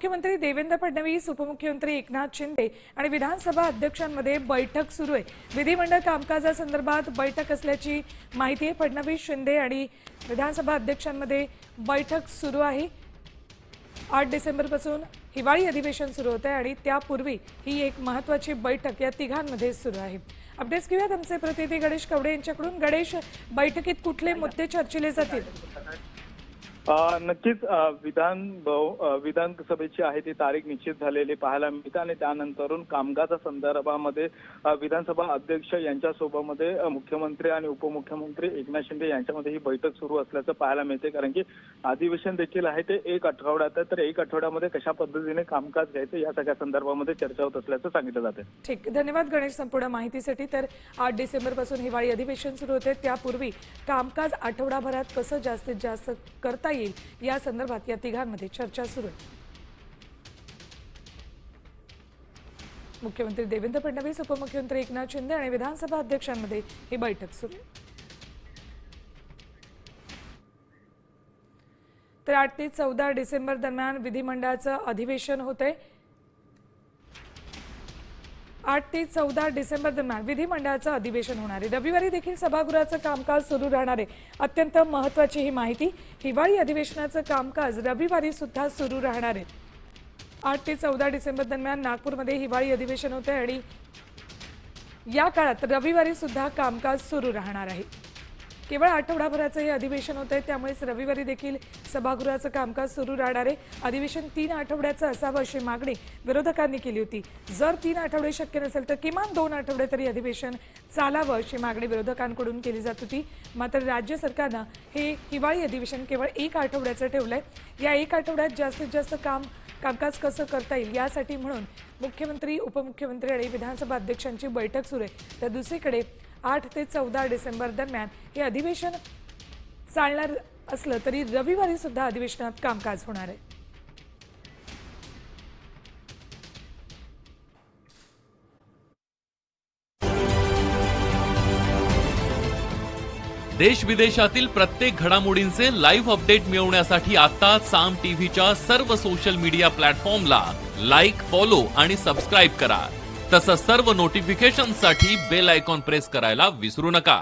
मुख्यमंत्री देवेंद्र फडणवीस, उपमुख्यमंत्री एकनाथ शिंदे आणि विधानसभा अध्यक्षांमध्ये बैठक सुरू आहे। विधिमंडळ कामकाजासंदर्भात बैठक असल्याची माहिती आहे। फडणवीस, शिंदे आणि विधानसभा अध्यक्षांमध्ये बैठक सुरू आहे। 8 डिसेंबरपासून हिवाळी अधिवेशन सुरू होते आणि त्यापूर्वी ही एक महत्त्वाची बैठक या तिघांमध्ये सुरू आहे। अपडेट्स घेऊयात आमचे प्रतिनिधी गणेश कवडे यांच्याकडून। गणेश, बैठकीत कुठले मुद्दे चर्चिले जातील? नक्कीच विधानसभेची आहे ती तारीख निश्चित झालेली पाहायला मिळते आणि त्यानंतरून कामकाजा संदर्भामध्ये विधानसभा अध्यक्ष यांच्यासोबत मुख्यमंत्री आणि उपमुख्यमंत्री एकनाथ शिंदे यांच्यामध्ये ही बैठक सुरू असल्याचं पाहायला मिळते। कारण की अधिवेशन देखील आहे ते 1 आठवड्यात आहे, तर 1 आठवड्यामध्ये कशा पद्धतीने कामकाज घ्यायचं या सगळ्या संदर्भामध्ये चर्चा होत असल्याचं सांगितलं जाते। ठीक, धन्यवाद गणेश संपूर्ण माहितीसाठी। तर 8 डिसेंबरपासून हिवाळी अधिवेशन सुरू होते, त्यापूर्वी कामकाज आठवडाभरात कसं जास्तीत जास्त करता येईल या संदर्भात या तिघांमध्ये चर्चा सुरू आहे। मुख्यमंत्री देवेंद्र फडणवीस, उपमुख्यमंत्री एकनाथ शिंदे आणि विधानसभा अध्यक्षांमध्ये ही बैठक सुरू आहे। तर 8 ते 14 डिसेंबर दरम्यान विधिमंडळाचं अधिवेशन होते। 8 ते 14 डिसेंबर दरम्यान विधिमंडळाचं अधिवेशन होणार आहे। रविवारी देखील सभागृहाचं कामकाज सुरू राहणार आहे। अत्यंत महत्त्वाची ही माहिती, हिवाळी अधिवेशनाचं कामकाज रविवारी सुद्धा सुरू राहणार आहे। 8 ते 14 डिसेंबर दरम्यान नागपूरमध्ये हिवाळी अधिवेशन होते आणि या काळात रविवारी सुद्धा कामकाज सुरू राहणार आहे। केवळ आठवडाभराचं हे अधिवेशन होतंय, त्यामुळेच रविवारी देखील सभागृहाचं कामकाज सुरू राहणार आहे। अधिवेशन 3 आठवड्याचं असावं अशी मागणी विरोधकांनी केली होती। जर 3 आठवडे शक्य नसेल तर किमान 2 आठवडे तरी अधिवेशन चालावं अशी मागणी विरोधकांकडून केली जात होती। मात्र राज्य सरकारनं हे हिवाळी अधिवेशन केवळ 1 आठवड्याचं ठेवलंय। या 1 आठवड्यात जास्तीत जास्त कामकाज कसं करता येईल यासाठी म्हणून मुख्यमंत्री, उपमुख्यमंत्री आणि विधानसभा अध्यक्षांची बैठक सुरू आहे। तर दुसरीकडे 8 ते 14 डिसेंबर दरम्यान हे अधिवेशन चालणार असलं तरी रविवारी सुद्धा अधिवेशनात कामकाज होणार आहे। देश विदेशातील प्रत्येक घडामोडींचे लाईव्ह अपडेट मिळवण्यासाठी आता साम टीव्हीच्या सर्व सोशल मीडिया प्लॅटफॉर्मला लाईक, फॉलो आणि सबस्क्राईब करा। तसंच सर्व नोटिफिकेशनसाठी बेल आयकॉन प्रेस करायला विसरू नका।